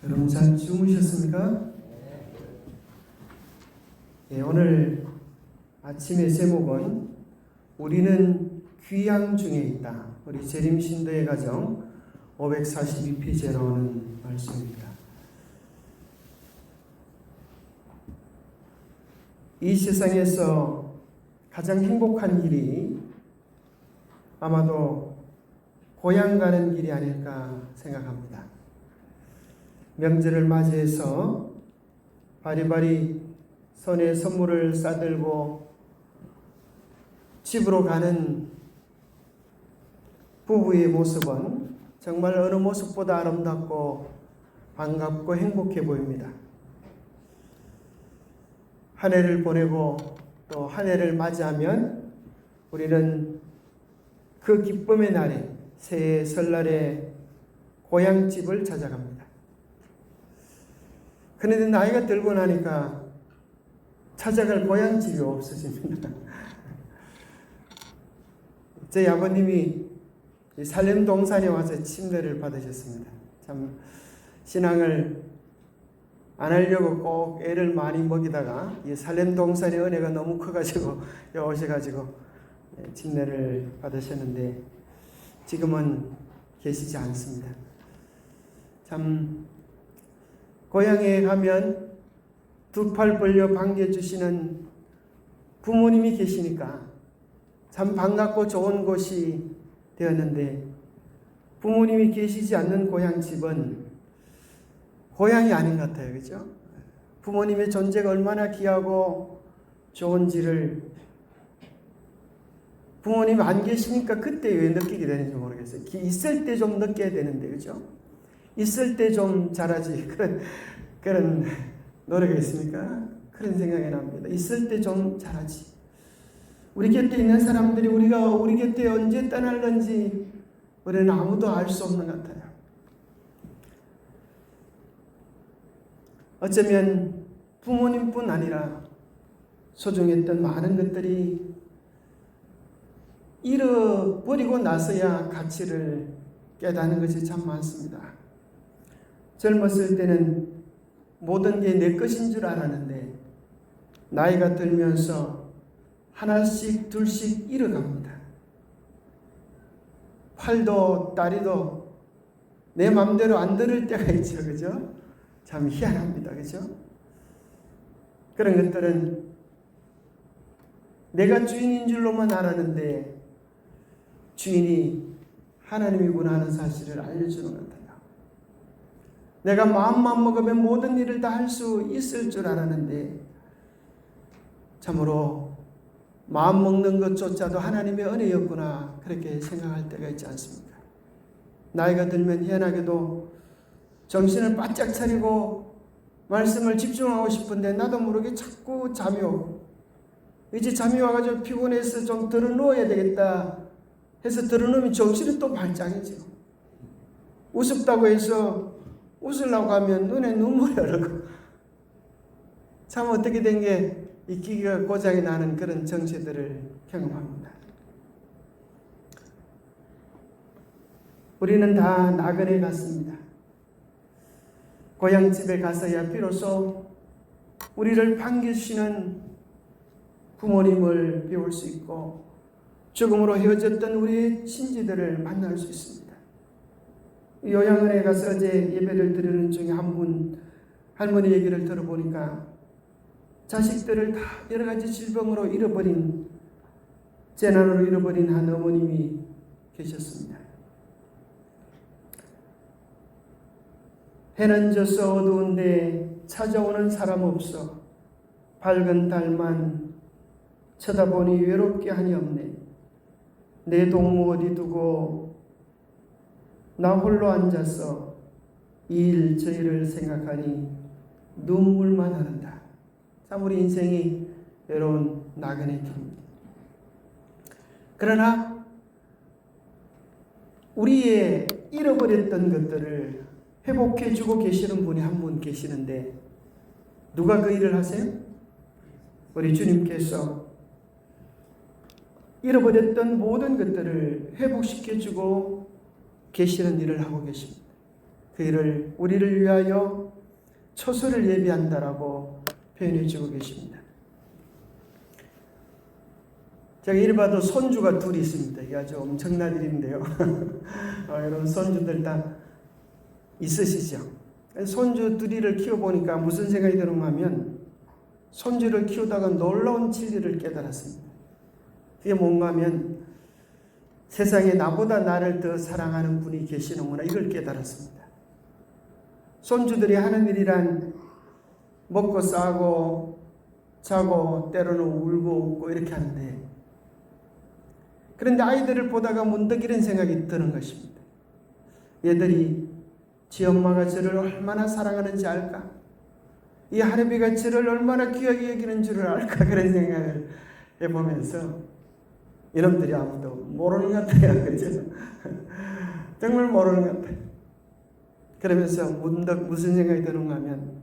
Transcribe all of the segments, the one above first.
여러분 잘 주무셨습니까? 오늘 아침의 제목은 우리는 귀양 중에 있다. 우리 재림신도의 가정 542페이지에 나오는 말씀입니다. 이 세상에서 가장 행복한 길이 아마도 고향 가는 길이 아닐까 생각합니다. 명절을 맞이해서 바리바리 손에 선물을 싸들고 집으로 가는 부부의 모습은 정말 어느 모습보다 아름답고 반갑고 행복해 보입니다. 한 해를 보내고 또 한 해를 맞이하면 우리는 그 기쁨의 날에 새해 설날에 고향집을 찾아갑니다. 그런데 나이가 들고 나니까 찾아갈 고향집이 없어집니다. 제 아버님이 살렘 동산에 와서 침례를 받으셨습니다. 참 신앙을 안 하려고 꼭 애를 많이 먹이다가 이 살렘 동산의 은혜가 너무 커가지고 오셔가지고 침례를 받으셨는데 지금은 계시지 않습니다. 참 고향에 가면 두 팔 벌려 반겨주시는 부모님이 계시니까 참 반갑고 좋은 곳이 되었는데 부모님이 계시지 않는 고향집은 고향이 아닌 것 같아요. 그죠? 부모님의 존재가 얼마나 귀하고 좋은지를 부모님 안 계시니까 그때 왜 느끼게 되는지 모르겠어요. 있을 때 좀 느껴야 되는데, 그죠? 있을 때 좀 잘하지. 그런 노래가 있습니까? 그런 생각이 납니다. 있을 때 좀 잘하지. 우리 곁에 있는 사람들이 우리가 우리 곁에 언제 떠날는지 우리는 아무도 알 수 없는 것 같아요. 어쩌면 부모님뿐 아니라 소중했던 많은 것들이 잃어버리고 나서야 가치를 깨닫는 것이 참 많습니다. 젊었을 때는 모든 게 내 것인 줄 알았는데 나이가 들면서 하나씩 둘씩 잃어갑니다. 팔도 다리도 내 마음대로 안 들을 때가 있죠. 그죠? 참 희한합니다. 그죠? 그런 것들은 내가 주인인 줄로만 알았는데 주인이 하나님이구나 하는 사실을 알려주는 것 같아요. 내가 마음만 먹으면 모든 일을 다 할 수 있을 줄 알았는데 참으로 마음 먹는 것조차도 하나님의 은혜였구나 그렇게 생각할 때가 있지 않습니까? 나이가 들면 희한하게도 정신을 바짝 차리고 말씀을 집중하고 싶은데 나도 모르게 자꾸 잠이 오고 이제 잠이 와가지고 피곤해서 좀 들어 누워야 되겠다 해서 들어 누우면 정신이 또 발작이죠. 우습다고 해서 웃으려고 하면 눈에 눈물이 흐르고 참 어떻게 된 게 이 기기가 고장이 나는 그런 정체들을 경험합니다. 우리는 다 나그네 같습니다. 고향집에 가서야 비로소 우리를 반겨주시는 부모님을 배울 수 있고 죽음으로 헤어졌던 우리의 친지들을 만날 수 있습니다. 요양원에 가서 어제 예배를 드리는 중에 한 분 할머니 얘기를 들어보니까 자식들을 다 여러 가지 질병으로 잃어버린 재난으로 잃어버린 한 어머님이 계셨습니다. 해는 져서 어두운데 찾아오는 사람 없어 밝은 달만 쳐다보니 외롭게 하니 없네. 내 동무 어디 두고 나 홀로 앉아서 이 일 저 일을 생각하니 눈물만 흐른다. 참 우리 인생이 외로운 나그네 길입니다. 그러나 우리의 잃어버렸던 것들을 회복해주고 계시는 분이 한 분 계시는데 누가 그 일을 하세요? 우리 주님께서 잃어버렸던 모든 것들을 회복시켜주고 계시는 일을 하고 계십니다. 그 그 일을 우리를 위하여 초소를 예비한다라고 표현해 주고 계십니다. 제가 이리 봐도 손주가 둘이 있습니다. 이게 아주 엄청난 일인데요. 여러분 손주들 다 있으시죠? 손주 둘이를 키워보니까 무슨 생각이 드는가 하면 손주를 키우다가 놀라운 진리를 깨달았습니다. 그게 뭔가 하면 세상에 나보다 나를 더 사랑하는 분이 계시는구나, 이걸 깨달았습니다. 손주들이 하는 일이란 먹고 싸고 자고 때로는 울고 웃고 이렇게 하는데, 그런데 아이들을 보다가 문득 이런 생각이 드는 것입니다. 얘들이 지 엄마가 저를 얼마나 사랑하는지 알까? 이 하늘비가 저를 얼마나 귀하게 여기는 줄을 알까? 그런 생각을 해보면서 이놈들이 아무도 모르는 것 같아요. 그죠? 정말 모르는 것 같아요. 그러면서 문득 무슨 생각이 드는가 하면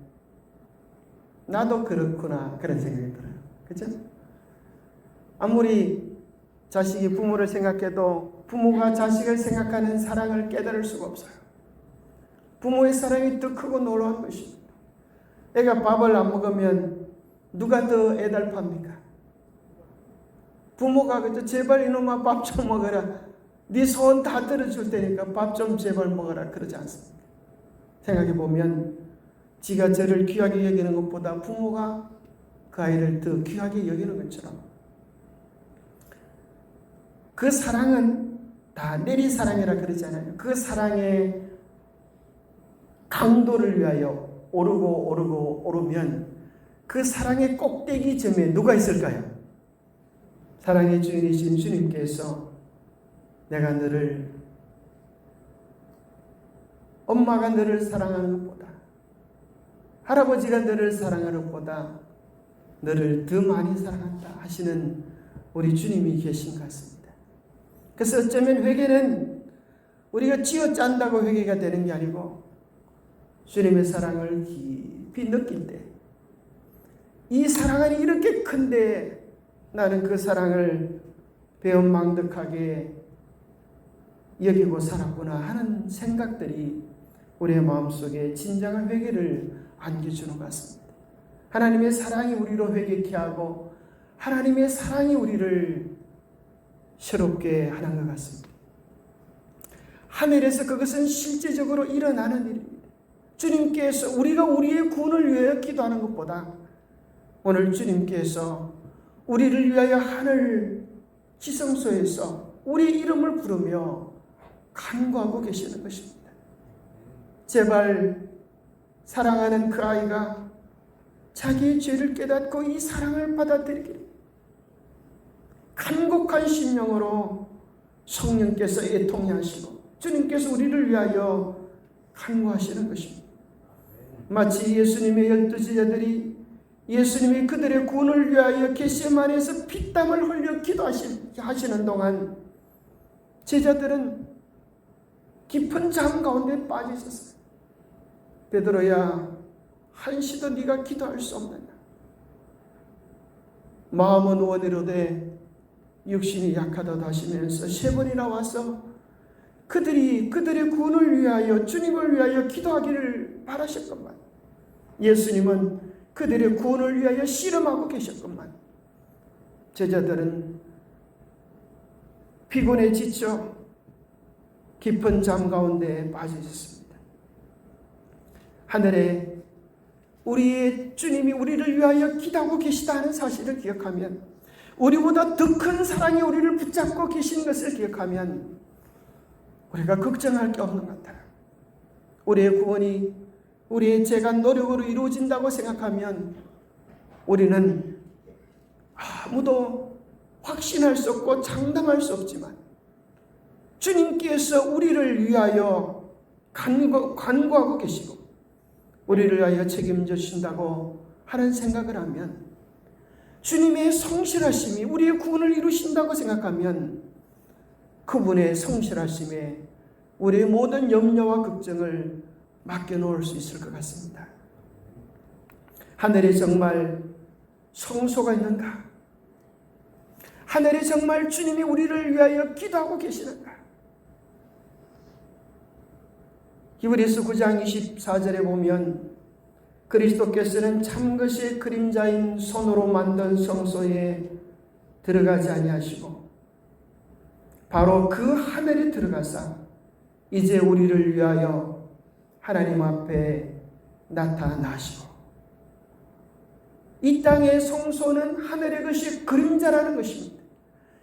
나도 그렇구나, 그런 생각이 들어요. 그죠? 아무리 자식이 부모를 생각해도 부모가 자식을 생각하는 사랑을 깨달을 수가 없어요. 부모의 사랑이 더 크고 놀라운 것입니다. 애가 밥을 안 먹으면 누가 더 애달팝니까? 부모가 그저 제발 이놈아 밥 좀 먹어라. 네 소원 다 들어줄 테니까 밥 좀 제발 먹어라. 그러지 않습니까? 생각해보면 지가 저를 귀하게 여기는 것보다 부모가 그 아이를 더 귀하게 여기는 것처럼 그 사랑은 다 내리사랑이라 그러잖아요. 그 사랑의 강도를 위하여 오르고 오르면 그 사랑의 꼭대기점에 누가 있을까요? 사랑의 주인이신 주님께서 내가 너를, 엄마가 너를 사랑하는 것보다, 할아버지가 너를 사랑하는 것보다 너를 더 많이 사랑한다 하시는 우리 주님이 계신 것 같습니다. 그래서 어쩌면 회개는 우리가 쥐어짠다고 회개가 되는 게 아니고 주님의 사랑을 깊이 느낄 때, 이 사랑은 이렇게 큰데 나는 그 사랑을 배은망덕하게 여기고 살았구나 하는 생각들이 우리의 마음속에 진정한 회개를 안겨주는 것 같습니다. 하나님의 사랑이 우리로 회개케 하고 하나님의 사랑이 우리를 새롭게 하는 것 같습니다. 하늘에서 그것은 실제적으로 일어나는 일입니다. 주님께서 우리가 우리의 구원을 위하여 기도하는 것보다 오늘 주님께서 우리를 위하여 하늘 지성소에서 우리의 이름을 부르며 간구하고 계시는 것입니다. 제발 사랑하는 그 아이가 자기의 죄를 깨닫고 이 사랑을 받아들이기를 간곡한 심령으로 성령께서 애통하시고 주님께서 우리를 위하여 간구하시는 것입니다. 마치 예수님의 12제자들이 예수님이 그들의 구원을 위하여 겟세마네에서 피땀을 흘려 기도하시는 동안 제자들은 깊은 잠 가운데 빠져 있었어요. 베드로야, 한시도 네가 기도할 수 없느냐? 마음은 원이로되 육신이 약하다 하시면서 3번이나 와서 그들의 구원을 위하여 주님을 위하여 기도하기를 바라셨건만 예수님은 그들의 구원을 위하여 씨름하고 계셨건만 제자들은 피곤에 지쳐 깊은 잠 가운데 빠져 있었습니다. 하늘에 우리의 주님이 우리를 위하여 기도하고 계시다는 사실을 기억하면, 우리보다 더 큰 사랑이 우리를 붙잡고 계신 것을 기억하면 우리가 걱정할 게 없는 것 같아요. 우리의 구원이 우리의 죄가 노력으로 이루어진다고 생각하면 우리는 아무도 확신할 수 없고 장담할 수 없지만 주님께서 우리를 위하여 간구하고 계시고 우리를 위하여 책임져 주신다고 하는 생각을 하면, 주님의 성실하심이 우리의 구원을 이루신다고 생각하면 그분의 성실하심에 우리의 모든 염려와 걱정을 맡겨놓을 수 있을 것 같습니다. 하늘에 정말 성소가 있는가? 하늘에 정말 주님이 우리를 위하여 기도하고 계시는가? 히브리서 9장 24절에 보면 그리스도께서는 참것의 그림자인 손으로 만든 성소에 들어가지 아니하시고 바로 그 하늘에 들어가사 이제 우리를 위하여 하나님 앞에 나타나시고, 이 땅의 성소는 하늘의 것이 그림자라는 것입니다.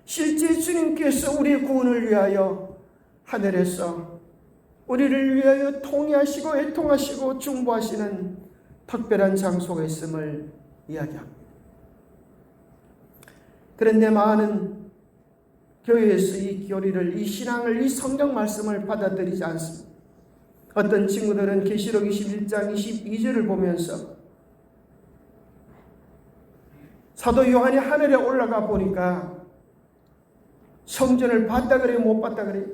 실제 주님께서 우리의 구원을 위하여 하늘에서 우리를 위하여 통회하시고 애통하시고 중보하시는 특별한 장소가 있음을 이야기합니다. 그런데 많은 교회에서 이 교리를, 이 신앙을, 이 성경 말씀을 받아들이지 않습니다. 어떤 친구들은 계시록 21장 22절을 보면서 사도 요한이 하늘에 올라가 보니까 성전을 봤다 그래요? 못 봤다 그래요?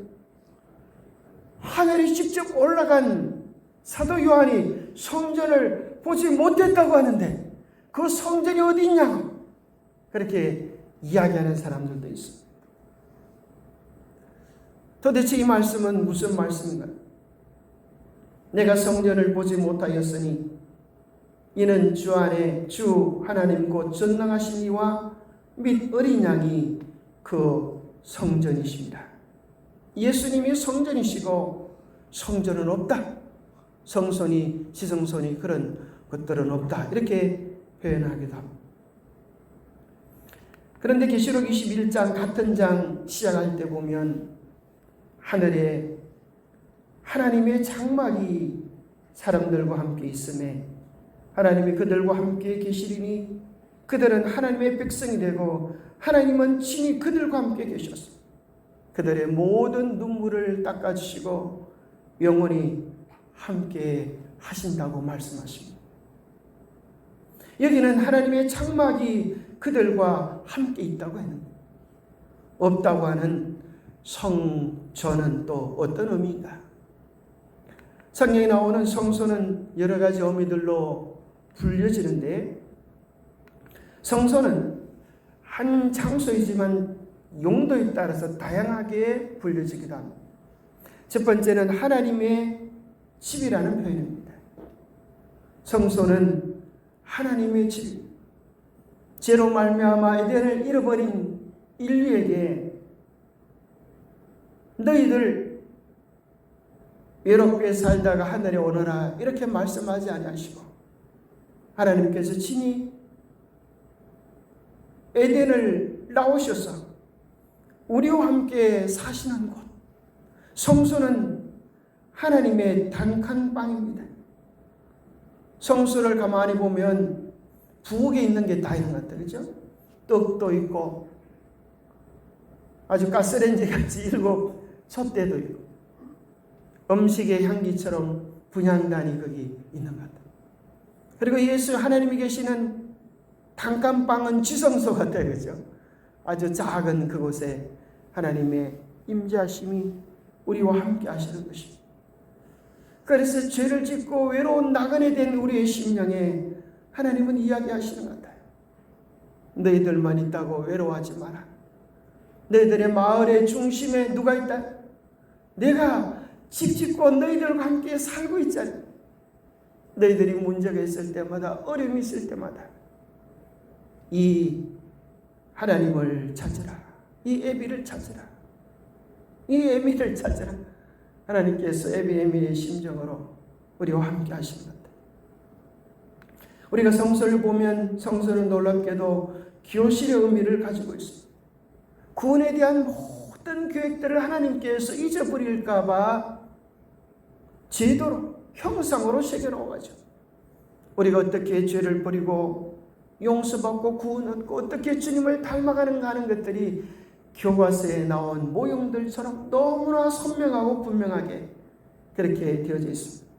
하늘에 직접 올라간 사도 요한이 성전을 보지 못했다고 하는데 그 성전이 어디 있냐고 그렇게 이야기하는 사람들도 있습니다. 도대체 이 말씀은 무슨 말씀인가? 내가 성전을 보지 못하였으니 이는 주 안에 주 하나님 곧 전능하신 이와 및 어린 양이 그 성전이십니다. 예수님이 성전이시고 성전은 없다. 성소니 지성소니 그런 것들은 없다. 이렇게 표현하기도 합니다. 그런데 계시록 21장 같은 장 시작할 때 보면 하늘에 하나님의 장막이 사람들과 함께 있음에 하나님이 그들과 함께 계시리니 그들은 하나님의 백성이 되고 하나님은 친히 그들과 함께 계셨습니다. 그들의 모든 눈물을 닦아주시고 영원히 함께 하신다고 말씀하십니다. 여기는 하나님의 장막이 그들과 함께 있다고 했는데 없다고 하는 성전은 또 어떤 의미인가? 성경에 나오는 성소는 여러 가지 의미들로 불려지는데 성소는 한 장소이지만 용도에 따라서 다양하게 불려지기도 합니다. 첫 번째는 하나님의 집이라는 표현입니다. 성소는 하나님의 집, 죄로 말미암아 에덴을 잃어버린 인류에게 너희들 외롭게 살다가 하늘에 오너라 이렇게 말씀하지 아니하시고 하나님께서 친히 에덴을 나오셔서 우리와 함께 사시는 곳, 성소는 하나님의 단칸방입니다. 성소를 가만히 보면 부엌에 있는 게 다 있는 것 같아요. 그죠? 떡도 있고 아주 가스레인지 같이 7 솥대도 있고 음식의 향기처럼 분향단이 거기 있는 것 같아요. 그리고 예수 하나님이 계시는 단칸방은 지성소 같아요. 그죠? 아주 작은 그곳에 하나님의 임재하심이 우리와 함께 하시는 것입니다. 그래서 죄를 짓고 외로운 나그네 된 우리의 심령에 하나님은 이야기하시는 것 같아요. 너희들만 있다고 외로워하지 마라. 너희들의 마을의 중심에 누가 있다? 내가 집 짓고 너희들과 함께 살고 있잖아. 너희들이 문제가 있을 때마다 어려움이 있을 때마다 이 하나님을 찾으라. 이 에비를 찾으라. 이 에미를 찾으라. 하나님께서 에미의 심정으로 우리와 함께 하시는 것 같아요. 우리가 성서를 보면 성서는 놀랍게도 교실의 의미를 가지고 있습니다. 구원에 대한 모든 계획들을 하나님께서 잊어버릴까 봐 제도로 형상으로 새겨놓아가지고 우리가 어떻게 죄를 버리고 용서받고 구원 얻고 어떻게 주님을 닮아가는가 하는 것들이 교과서에 나온 모형들처럼 너무나 선명하고 분명하게 그렇게 되어져 있습니다.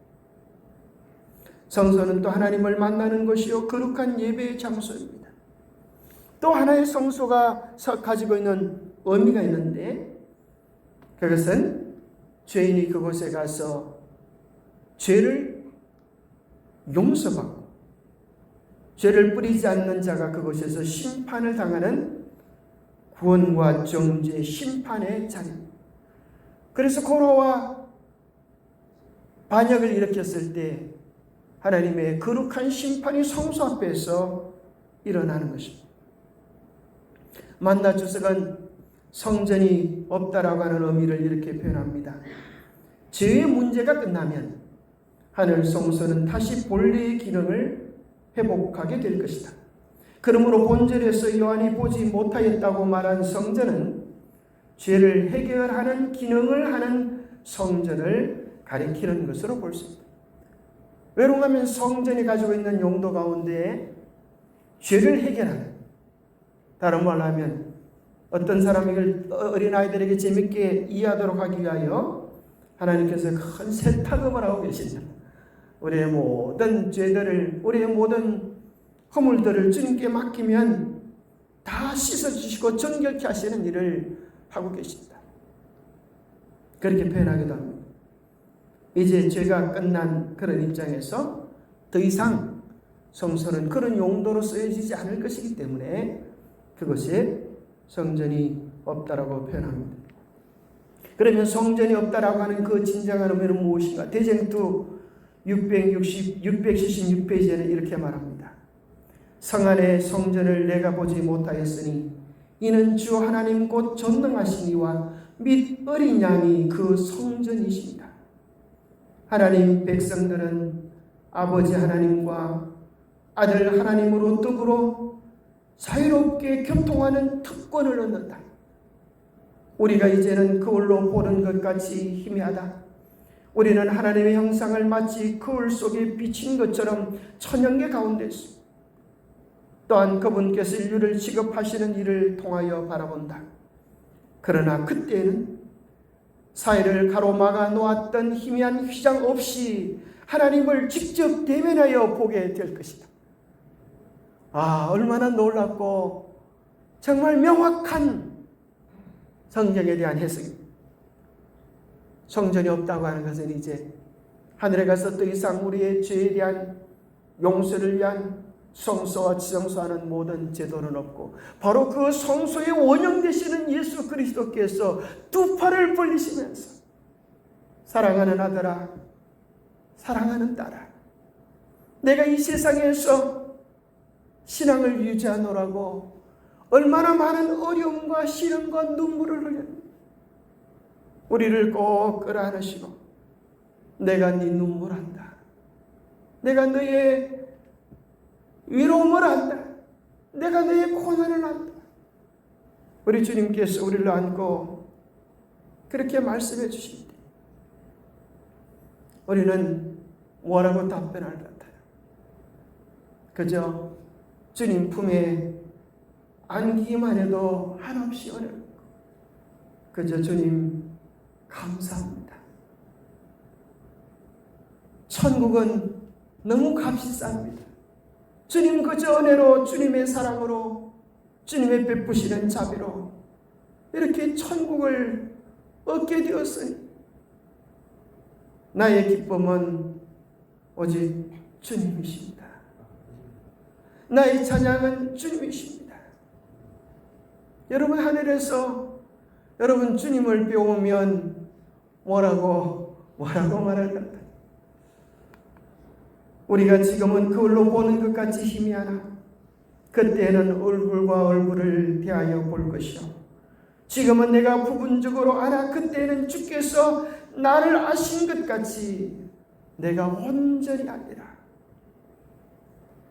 성소는 또 하나님을 만나는 것이요 거룩한 예배의 장소입니다. 또 하나의 성소가 가지고 있는 의미가 있는데 그것은 죄인이 그곳에 가서 죄를 용서받고 죄를 뿌리지 않는 자가 그곳에서 심판을 당하는 구원과 정죄 심판의 자리입니다. 그래서 고로와 반역을 일으켰을 때 하나님의 거룩한 심판이 성소 앞에서 일어나는 것입니다. 만나 주석은 성전이 없다라고 하는 의미를 이렇게 표현합니다. 죄의 문제가 끝나면 하늘 성소는 다시 본래의 기능을 회복하게 될 것이다. 그러므로 본절에서 요한이 보지 못하였다고 말한 성전은 죄를 해결하는 기능을 하는 성전을 가리키는 것으로 볼 수 있다. 왜냐하면 성전이 가지고 있는 용도 가운데 죄를 해결하는, 다른 말로 하면 어떤 사람이 어린아이들에게 재밌게 이해하도록 하기 위하여 하나님께서 큰 세탁음을 하고 계신다. 우리의 모든 죄들을, 우리의 모든 허물들을 주님께 맡기면 다 씻어주시고 정결케 하시는 일을 하고 계신다. 그렇게 표현하기도 합니다. 이제 죄가 끝난 그런 입장에서 더 이상 성소는 그런 용도로 쓰여지지 않을 것이기 때문에 그것이 성전이 없다라고 표현합니다. 그러면 성전이 없다라고 하는 그 진정한 의미는 무엇인가? 대쟁투 676페이지에는 이렇게 말합니다. 성 안의 성전을 내가 보지 못하였으니 이는 주 하나님 곧 전능하신 이와 및 어린 양이 그 성전이십니다. 하나님 백성들은 아버지 하나님과 아들 하나님으로 더불어 자유롭게 교통하는 특권을 얻는다. 우리가 이제는 거울로 보는 것 같이 희미하다. 우리는 하나님의 형상을 마치 거울 속에 비친 것처럼 천연계 가운데 있습니다. 또한 그분께서 인류를 취급하시는 일을 통하여 바라본다. 그러나 그때는 사회를 가로막아 놓았던 희미한 휘장 없이 하나님을 직접 대면하여 보게 될 것이다. 얼마나 놀랍고 정말 명확한 성경에 대한 해석입니다. 성전이 없다고 하는 것은 이제 하늘에 가서 더 이상 우리의 죄에 대한 용서를 위한 성소와 지성소하는 모든 제도는 없고 바로 그 성소의 원형 되시는 예수 그리스도께서 두 팔을 벌리시면서 사랑하는 아들아, 사랑하는 딸아, 내가 이 세상에서 신앙을 유지하노라고 얼마나 많은 어려움과 시련과 눈물을 흘렸는가. 우리를 꼭 끌어안으시고 내가 네 눈물 안다. 내가 너의 위로움을 안다. 내가 너의 고난을 안다. 우리 주님께서 우리를 안고 그렇게 말씀해 주십니다. 우리는 뭐라고 답변할 것 같아요? 그저 주님 품에 안기기만 해도 한없이 어렵고 그저 주님 감사합니다. 천국은 너무 값이 쌉니다. 주님 그저 은혜로 주님의 사랑으로 주님의 베푸시는 자비로 이렇게 천국을 얻게 되었으니 나의 기쁨은 오직 주님이십니다. 나의 찬양은 주님이십니다. 여러분 하늘에서 여러분 주님을 배우면 뭐라고 말할 것 같아요? 우리가 지금은 거울로 보는 것 같이 희미하나 그때는 얼굴과 얼굴을 대하여 볼 것이요 지금은 내가 부분적으로 알아 그때는 주께서 나를 아신 것 같이 내가 온전히 알리라.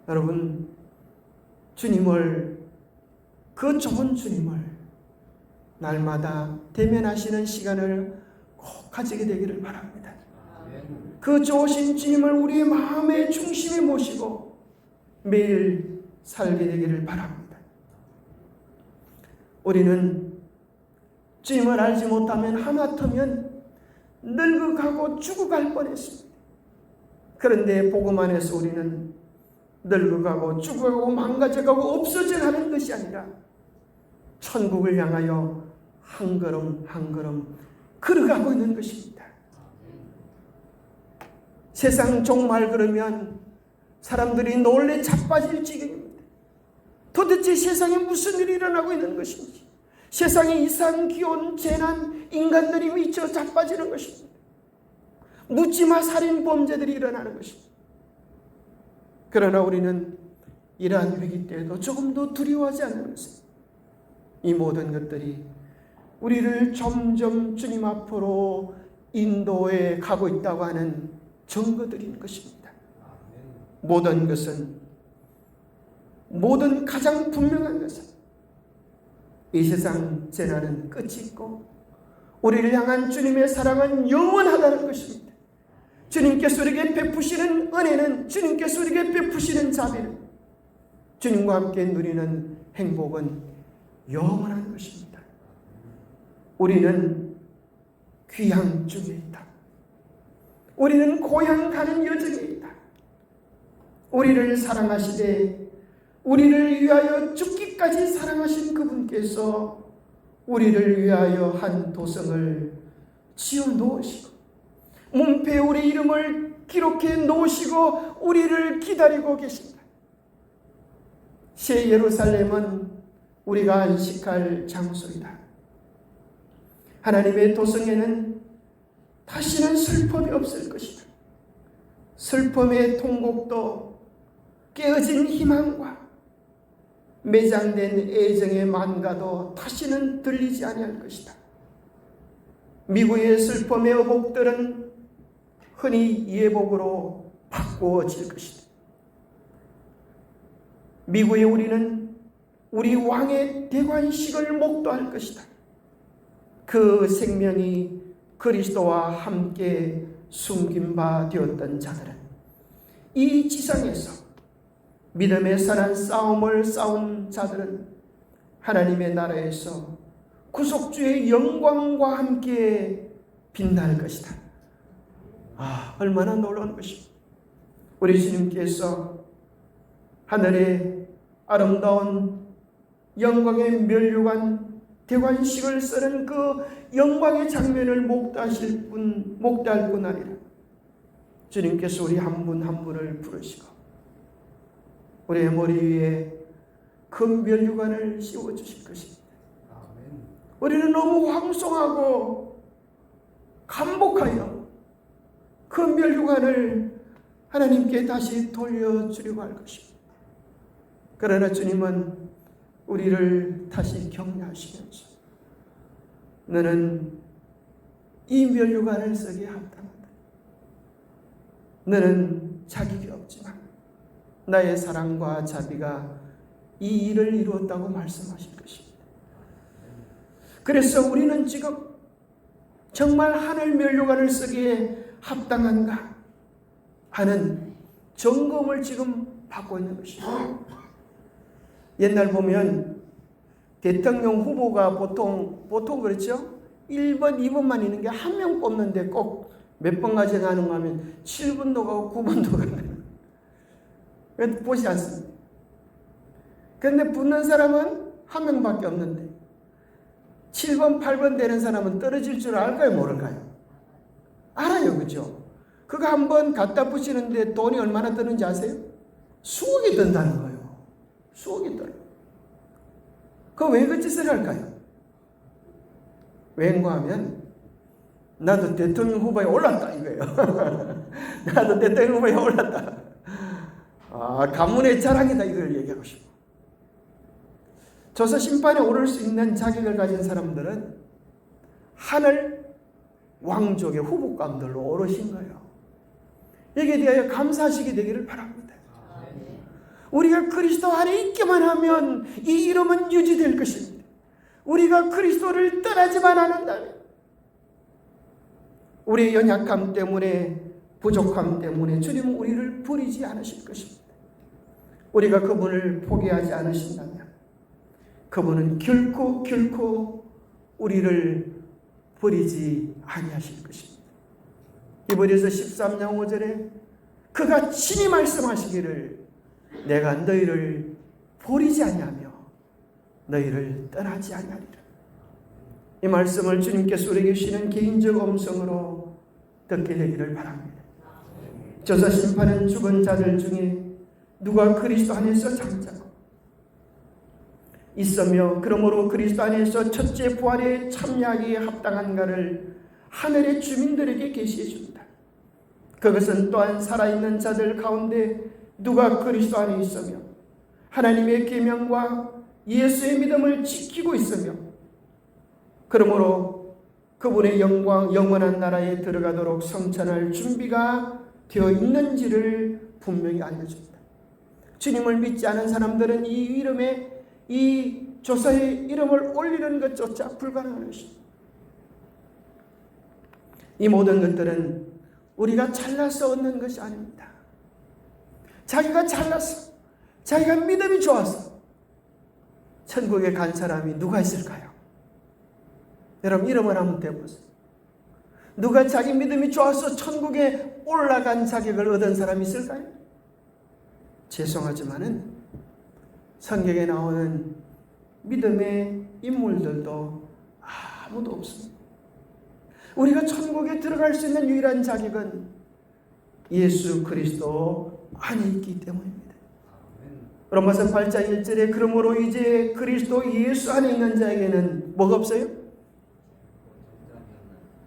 여러분 주님을, 그 좋은 주님을 날마다 대면하시는 시간을 꼭 가지게 되기를 바랍니다. 그 좋으신 주님을 우리의 마음의 중심에 모시고 매일 살게 되기를 바랍니다. 우리는 주님을 알지 못하면 하마터면 늙어가고 죽어갈 뻔했습니다. 그런데 복음 안에서 우리는 늙어가고 죽어가고 망가져가고 없어져가는 것이 아니라 천국을 향하여 한 걸음 한 걸음 걸어가고 있는 것입니다. 세상 종말 그러면 사람들이 놀래 자빠질 지경입니다. 도대체 세상에 무슨 일이 일어나고 있는 것인지, 세상에 이상, 기온, 재난, 인간들이 미쳐 자빠지는 것입니다. 묻지마 살인 범죄들이 일어나는 것입니다. 그러나 우리는 이러한 위기 때에도 조금도 두려워하지 않는 것입니다. 이 모든 것들이 우리를 점점 주님 앞으로 인도해 가고 있다고 하는 증거들인 것입니다. 모든 가장 분명한 것은 이 세상 재난은 끝이 있고 우리를 향한 주님의 사랑은 영원하다는 것입니다. 주님께서 우리에게 베푸시는 은혜는, 주님께서 우리에게 베푸시는 자비는, 주님과 함께 누리는 행복은 영원한 것입니다. 우리는 귀향 중에 있다. 우리는 고향 가는 여정에 있다. 우리를 사랑하시되 우리를 위하여 죽기까지 사랑하신 그분께서 우리를 위하여 한 도성을 지어 놓으시고 문패에 우리 이름을 기록해 놓으시고 우리를 기다리고 계십니다. 새 예루살렘은 우리가 안식할 장소이다. 하나님의 도성에는 다시는 슬픔이 없을 것이다. 슬픔의 통곡도 깨어진 희망과 매장된 애정의 만가도 다시는 들리지 아니할 것이다. 미국의 슬픔의 어복들은 흔히 예복으로 바꾸어질 것이다. 미국의 우리는 우리 왕의 대관식을 목도할 것이다. 그 생명이 그리스도와 함께 숨긴 바 되었던 자들은 이 지상에서 믿음의 선한 싸움을 싸운 자들은 하나님의 나라에서 구속주의 영광과 함께 빛날 것이다. 얼마나 놀라운 것입니다. 우리 주님께서 하늘의 아름다운 영광의 면류관 대관식을 쓰는 그 영광의 장면을 목도할 뿐 아니라 주님께서 우리 한 분 한 분을 부르시고 우리의 머리 위에 큰 면류관을 씌워주실 것입니다. 우리는 너무 황송하고 감복하여 그 면류관을 하나님께 다시 돌려주려고 할 것입니다. 그러나 주님은 우리를 다시 격려하시면서 너는 이 면류관을 쓰기에 합당하다. 너는 자격이 없지만 나의 사랑과 자비가 이 일을 이루었다고 말씀하실 것입니다. 그래서 우리는 지금 정말 하늘 면류관을 쓰기에 합당한가 하는 점검을 지금 받고 있는 것입니다. 옛날 보면 대통령 후보가 보통 그렇죠? 1번, 2번만 있는 게 한 명 뽑는데 꼭 몇 번 가져가는가 하면 7번도 가고 9번도 가는 보지 않습니다. 그런데 붙는 사람은 한 명밖에 없는데 7번, 8번 되는 사람은 떨어질 줄 알까요? 모를까요? 알아요. 그죠? 그거 한번 갖다 붙이는데 돈이 얼마나 드는지 아세요? 수억이 든다는 거예요. 수억이 들어요. 그거 왜 그 짓을 할까요? 왠가 하면 나도 대통령 후보에 올랐다 이거예요. 나도 대통령 후보에 올랐다. 가문의 자랑이다 이걸 얘기하고 싶어. 조서 심판에 오를 수 있는 자격을 가진 사람들은 하늘 왕족의 후보감들로 오르신 거예요. 여기에 대하여 감사하시게 되기를 바랍니다. 우리가 그리스도 안에 있기만 하면 이 이름은 유지될 것입니다. 우리가 그리스도를 떠나지만 않는다면 우리의 연약함 때문에 부족함 때문에 주님은 우리를 버리지 않으실 것입니다. 우리가 그분을 포기하지 않으신다면 그분은 결코 우리를 버리지 아니하실 것입니다. 히브리서 13장 5절에 그가 친히 말씀하시기를 내가 너희를 버리지 아니하며 너희를 떠나지 아니하리라. 이 말씀을 주님께서 우리에게 주시는 개인적 음성으로 듣게 되기를 바랍니다. 저서 심판은 죽은 자들 중에 누가 그리스도 안에서 잠자고 있으며 그러므로 그리스도 안에서 첫째 부활에 참여하기에 합당한가를 하늘의 주민들에게 계시해 줍니다. 그것은 또한 살아있는 자들 가운데 누가 그리스도 안에 있으며 하나님의 계명과 예수의 믿음을 지키고 있으며 그러므로 그분의 영원한 나라에 들어가도록 성찬할 준비가 되어 있는지를 분명히 알려줍니다. 주님을 믿지 않은 사람들은 이 이름에, 이 조사의 이름을 올리는 것조차 불가능한 것입니다. 이 모든 것들은 우리가 잘나서 얻는 것이 아닙니다. 자기가 잘나서, 자기가 믿음이 좋아서 천국에 간 사람이 누가 있을까요? 여러분, 이름을 한번 대보세요. 누가 자기 믿음이 좋아서 천국에 올라간 자격을 얻은 사람이 있을까요? 죄송하지만은 성경에 나오는 믿음의 인물들도 아무도 없습니다. 우리가 천국에 들어갈 수 있는 유일한 자격은 예수 그리스도 안에 있기 때문입니다. 로마서 8장 1절에 그러므로 이제 그리스도 예수 안에 있는 자에게는 뭐가 없어요?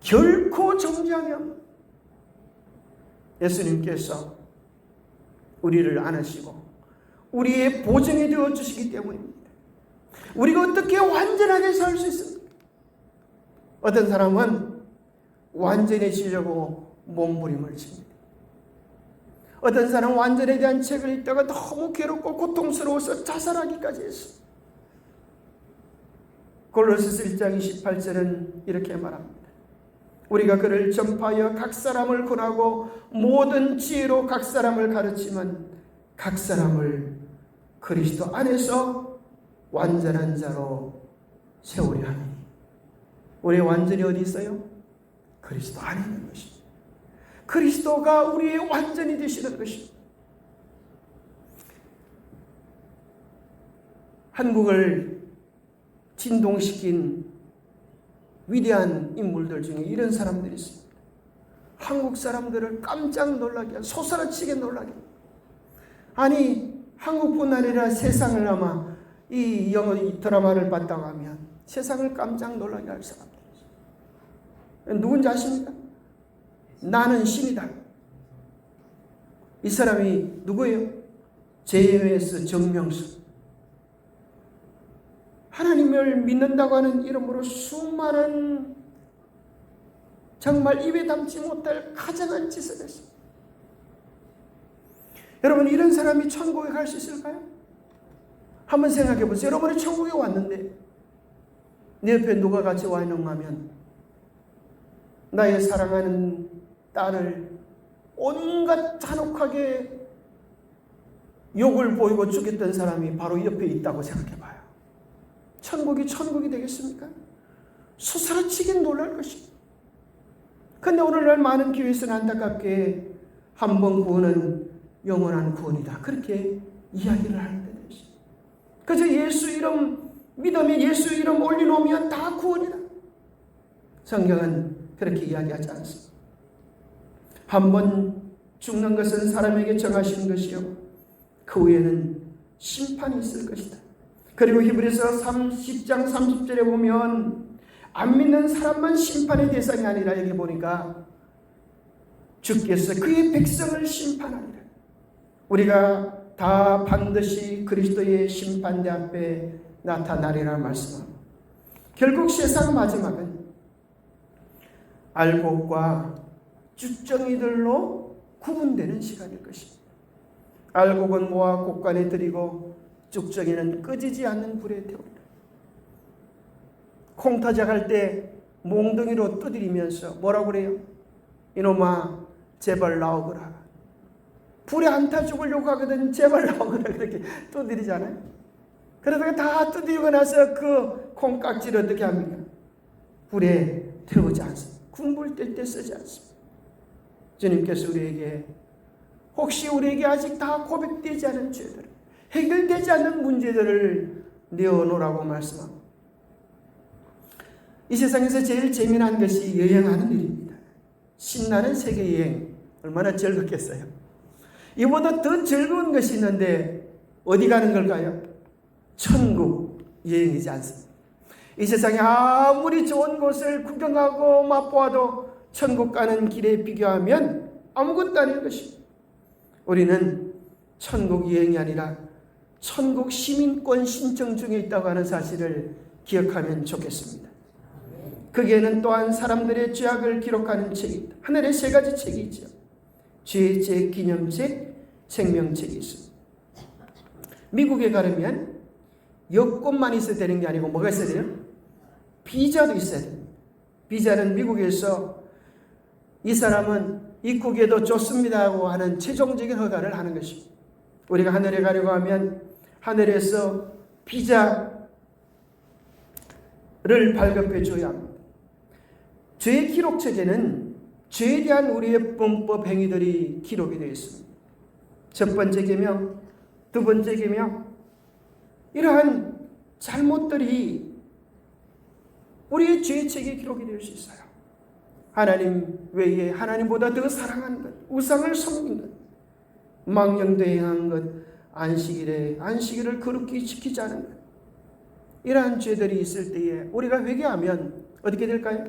결코 정죄함이 없는, 예수님께서 우리를 안으시고 우리의 보증이 되어 주시기 때문입니다. 우리가 어떻게 완전하게 살 수 있습니까? 어떤 사람은 완전해지려고 몸부림을 칩니다. 어떤 사람은 완전에 대한 책을 읽다가 너무 괴롭고 고통스러워서 자살하기까지 했습니다. 골로새서 1장 28절은 이렇게 말합니다. 우리가 그를 전파하여 각 사람을 권하고 모든 지혜로 각 사람을 가르치면 각 사람을 그리스도 안에서 완전한 자로 세우려 하니. 우리의 완전이 어디 있어요? 그리스도 안에 있는 것입니다. 그리스도가 우리의 완전히 되시는 것입니다. 한국을 진동시킨 위대한 인물들 중에 이런 사람들이 있습니다. 한국 사람들을 깜짝 놀라게, 소스라치게 놀라게. 아니, 한국뿐 아니라 세상을 아마 이 영어 드라마를 봤다고 하면 세상을 깜짝 놀라게 할 사람들. 누군지 아십니까? 나는 신이다. 이 사람이 누구예요? JMS 정명수. 하나님을 믿는다고 하는 이름으로 수많은 정말 입에 담지 못할 가장한 짓을 했습니다. 여러분, 이런 사람이 천국에 갈 수 있을까요? 한번 생각해 보세요. 여러분이 천국에 왔는데 내 옆에 누가 같이 와 있는가 하면 나의 사랑하는 딸을 온갖 잔혹하게 욕을 보이고 죽였던 사람이 바로 옆에 있다고 생각해 봐요. 천국이 천국이 되겠습니까? 수스라치게 놀랄 것입니다. 그런데 오늘날 많은 교회에서는 안타깝게 한 번 구원은 영원한 구원이다, 그렇게 이야기를 하는 것입니다. 그저 예수 이름 믿음에 예수 이름 올려놓으면 다 구원이다. 성경은 그렇게 이야기하지 않습니다. 한 번 죽는 것은 사람에게 정하신 것이요 그 후에는 심판이 있을 것이다. 그리고 히브리서 10장 30절에 보면 안 믿는 사람만 심판의 대상이 아니라 여기 보니까 주께서 그의 백성을 심판하리라. 우리가 다 반드시 그리스도의 심판대 앞에 나타나리라 말씀합니다. 결국 세상 마지막은 알곡과 쭉정이들로 구분되는 시간일 것입니다. 알곡은 모아 곡간에 들이고 쭉정이는 꺼지지 않는 불에 태웁니다. 콩 타작할 때 몽둥이로 두드리면서 뭐라고 그래요? 이놈아 제발 나오거라. 불에 안 타 죽으려고 하거든. 제발 나오거라. 그렇게 두드리잖아요. 그러다가 다 두드리고 나서 그 콩깍지를 어떻게 합니까? 불에 태우지 않습니다. 군불 뗄 때 쓰지 않습니다. 주님께서 우리에게 혹시 우리에게 아직 다 고백되지 않은 죄들, 해결되지 않는 문제들을 내어놓으라고 말씀합니다. 이 세상에서 제일 재미난 것이 여행하는 일입니다. 신나는 세계여행 얼마나 즐겁겠어요. 이보다 더 즐거운 것이 있는데 어디 가는 걸까요? 천국 여행이지 않습니다. 이 세상에 아무리 좋은 곳을 구경하고 맛보아도 천국 가는 길에 비교하면 아무것도 아닌 것입니다. 우리는 천국 여행이 아니라 천국 시민권 신청 중에 있다고 하는 사실을 기억하면 좋겠습니다. 거기에는 또한 사람들의 죄악을 기록하는 책이 있다. 하늘에 세 가지 책이 있죠. 죄 기념책, 생명책이 있습니다. 미국에 가려면 여권만 있어야 되는 게 아니고 뭐가 있어야 돼요? 비자도 있어야 됩니다. 비자는 미국에서 이 사람은 입국에도 좋습니다고 하는 최종적인 허가를 하는 것입니다. 우리가 하늘에 가려고 하면 하늘에서 비자를 발급해 줘야 합니다. 죄 기록책에는 죄에 대한 우리의 범법 행위들이 기록이 되어 있습니다. 첫 번째 계명, 두 번째 계명, 이러한 잘못들이 우리의 죄책에 기록이 될 수 있어요. 하나님 외에 하나님보다 더 사랑하는 것, 우상을 섬긴 것, 망령되 행한 것, 안식일을 거룩히 지키지 않은 것, 이러한 죄들이 있을 때에 우리가 회개하면 어떻게 될까요?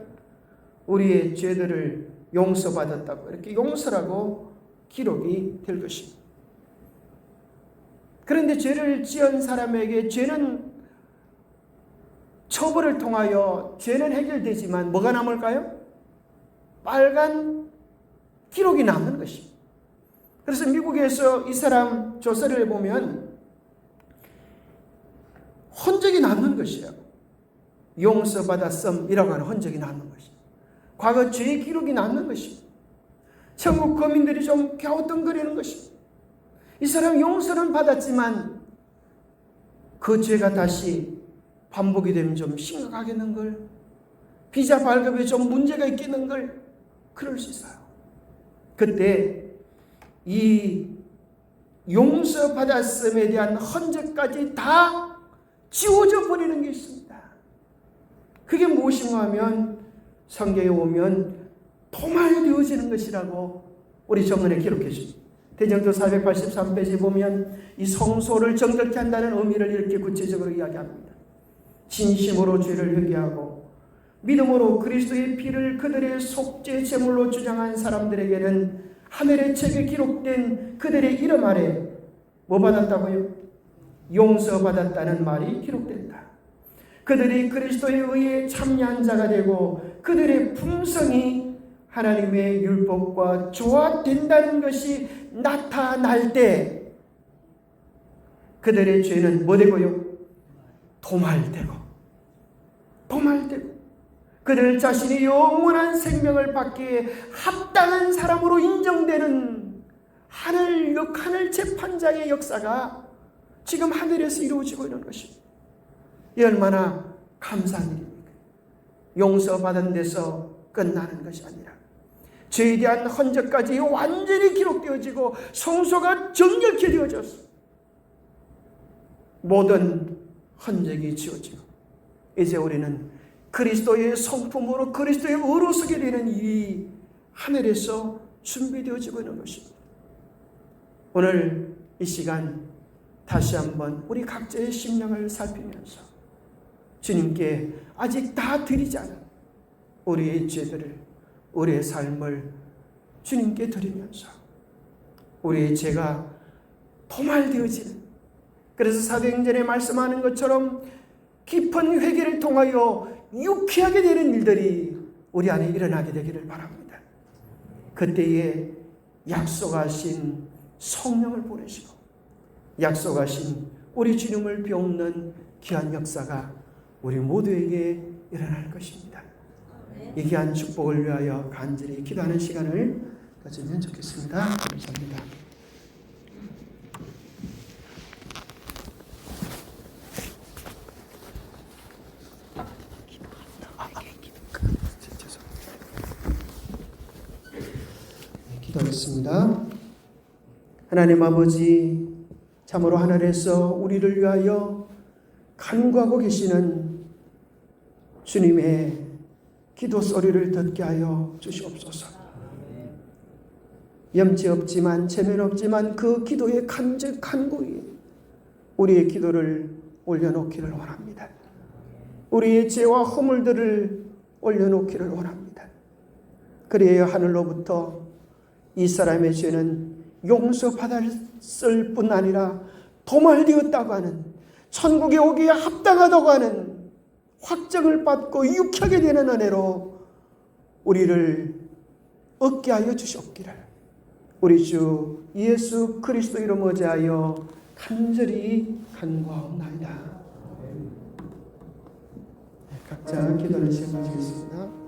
우리의 죄들을 용서받았다고 이렇게 용서라고 기록이 될 것입니다. 그런데 죄를 지은 사람에게 죄는 처벌을 통하여 죄는 해결되지만 뭐가 남을까요? 빨간 기록이 남는 것입니다. 그래서 미국에서 이 사람 조사를 해보면 흔적이 남는 것이에요. 용서받았음이라고 하는 흔적이 남는 것입니다. 과거 죄의 기록이 남는 것입니다. 천국 거민들이 좀 갸우뚱거리는 것입니다. 이 사람 용서는 받았지만 그 죄가 다시 반복이 되면 좀 심각하겠는걸, 비자 발급에 좀 문제가 있겠는걸, 그럴 수 있어요. 그때 이 용서받았음에 대한 흔적까지 다 지워져 버리는 게 있습니다. 그게 무엇인가 하면 성경에 오면 도말되어지는 것이라고 우리 정언에 기록해 줍니다. 대정도 483페이지 보면 이 성소를 정결케 한다는 의미를 이렇게 구체적으로 이야기합니다. 진심으로 죄를 회개하고 믿음으로 그리스도의 피를 그들의 속죄 제물로 주장한 사람들에게는 하늘의 책에 기록된 그들의 이름 아래 뭐 받았다고요? 용서받았다는 말이 기록된다. 그들이 그리스도에 의해 참여한 자가 되고 그들의 품성이 하나님의 율법과 조화된다는 것이 나타날 때 그들의 죄는 뭐 되고요? 도말되고 그들 자신이 영원한 생명을 받기에 합당한 사람으로 인정되는 하늘 재판장의 역사가 지금 하늘에서 이루어지고 있는 것입니다. 이 얼마나 감사한 일입니까? 용서받은 데서 끝나는 것이 아니라 죄에 대한 흔적까지 완전히 기록되어지고 성소가 정결케 되어졌어. 모든 흔적이 지워지고 이제 우리는 그리스도의 성품으로 그리스도의 의로 서게 되는 일이 하늘에서 준비되어지고 있는 것입니다. 오늘 이 시간 다시 한번 우리 각자의 심령을 살피면서 주님께 아직 다 드리지 않은 우리의 죄들을, 우리의 삶을 주님께 드리면서 우리의 죄가 도말되어지는, 그래서 사도행전에 말씀하는 것처럼 깊은 회개를 통하여 유쾌하게 되는 일들이 우리 안에 일어나게 되기를 바랍니다. 그때에 약속하신 성령을 보내시고 약속하신 우리 주님을 배우는 귀한 역사가 우리 모두에게 일어날 것입니다. 이 귀한 축복을 위하여 간절히 기도하는 시간을 가지면 좋겠습니다. 감사합니다. 기도하겠습니다. 하나님 아버지, 참으로 하늘에서 우리를 위하여 간구하고 계시는 주님의 기도 소리를 듣게 하여 주시옵소서. 염치 없지만 체면 없지만 그 기도의 간구에 우리의 기도를 올려놓기를 원합니다. 우리의 죄와 허물들을 올려놓기를 원합니다. 그래야 하늘로부터 이 사람의 죄는 용서받았을 뿐 아니라 도말되었다고 하는, 천국에 오기에 합당하다고 하는 확정을 받고 유쾌하게 되는 은혜로 우리를 얻게 하여 주시옵기를 우리 주 예수 그리스도 이름 어지하여 간절히 간구하옵나이다. 각자 기도를 시작하시겠습니다.